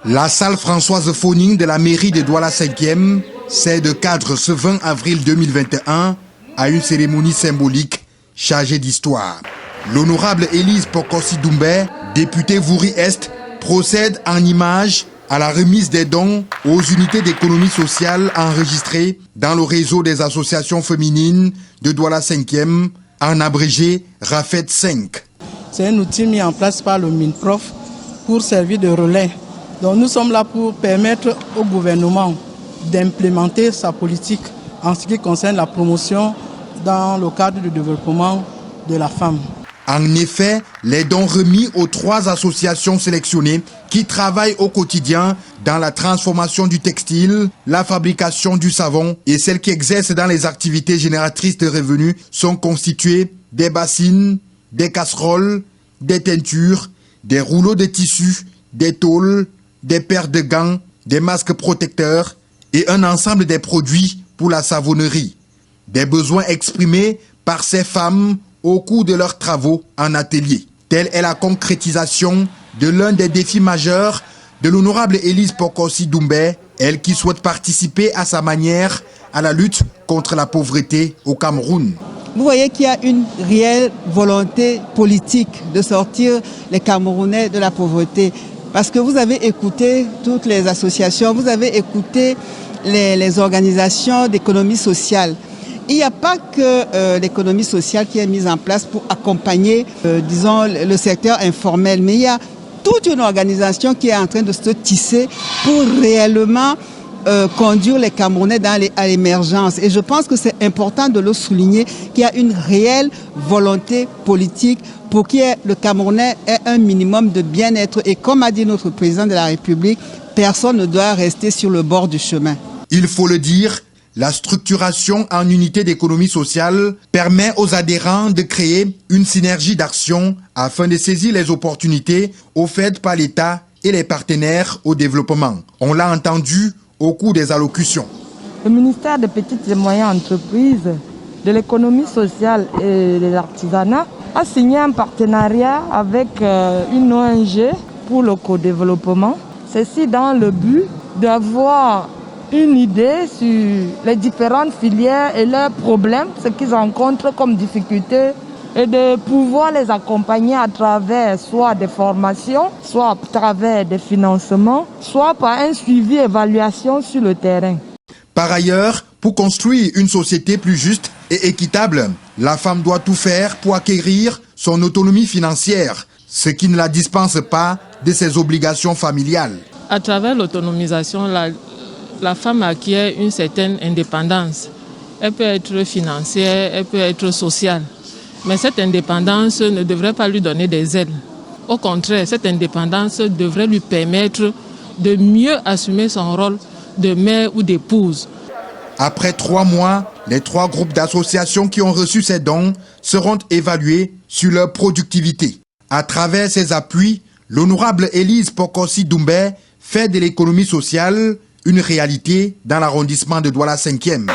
La salle Françoise Phoning de la mairie de Douala 5e sert de cadre ce 20 avril 2021 à une cérémonie symbolique chargée d'histoire. L'honorable Élise Pokossi Doumbé, députée Vouri-Est, procède en images à la remise des dons aux unités d'économie sociale enregistrées dans le réseau des associations féminines de Douala 5e, en abrégé RAFED 5. C'est un outil mis en place par le MINPROF pour servir de relais. Donc nous sommes là pour permettre au gouvernement d'implémenter sa politique en ce qui concerne la promotion dans le cadre du développement de la femme. En effet, les dons remis aux 3 associations sélectionnées qui travaillent au quotidien dans la transformation du textile, la fabrication du savon et celles qui exercent dans les activités génératrices de revenus sont constitués des bassines, des casseroles, des teintures, des rouleaux de tissu, des tôles, des paires de gants, des masques protecteurs et un ensemble des produits pour la savonnerie. Des besoins exprimés par ces femmes au cours de leurs travaux en atelier. Telle est la concrétisation de l'un des défis majeurs de l'honorable Élise Pokossi Doumbé, elle qui souhaite participer à sa manière à la lutte contre la pauvreté au Cameroun. Vous voyez qu'il y a une réelle volonté politique de sortir les Camerounais de la pauvreté. Parce que vous avez écouté toutes les associations, vous avez écouté les organisations d'économie sociale. Il n'y a pas que l'économie sociale qui est mise en place pour accompagner, disons, le secteur informel, mais il y a toute une organisation qui est en train de se tisser pour réellement conduire les Camerounais à l'émergence. Et je pense que c'est important de le souligner qu'il y a une réelle volonté politique pour que le Camerounais ait un minimum de bien-être. Et comme a dit notre président de la République, personne ne doit rester sur le bord du chemin. Il faut le dire, la structuration en unité d'économie sociale permet aux adhérents de créer une synergie d'action afin de saisir les opportunités offertes par l'État et les partenaires au développement. On l'a entendu au cours des allocutions. Le ministère des Petites et Moyennes Entreprises, de l'économie sociale et de l'artisanat a signé un partenariat avec une ONG pour le co-développement. Ceci dans le but d'avoir une idée sur les différentes filières et leurs problèmes, ce qu'ils rencontrent comme difficultés, et de pouvoir les accompagner à travers soit des formations, soit à travers des financements, soit par un suivi et évaluation sur le terrain. Par ailleurs, pour construire une société plus juste et équitable, la femme doit tout faire pour acquérir son autonomie financière, ce qui ne la dispense pas de ses obligations familiales. À travers l'autonomisation, la femme acquiert une certaine indépendance. Elle peut être financière, elle peut être sociale. Mais cette indépendance ne devrait pas lui donner des ailes. Au contraire, cette indépendance devrait lui permettre de mieux assumer son rôle de mère ou d'épouse. Après 3 mois, les 3 groupes d'associations qui ont reçu ces dons seront évalués sur leur productivité. À travers ces appuis, l'honorable Élise Pokossi Doumbé fait de l'économie sociale une réalité dans l'arrondissement de Douala 5e.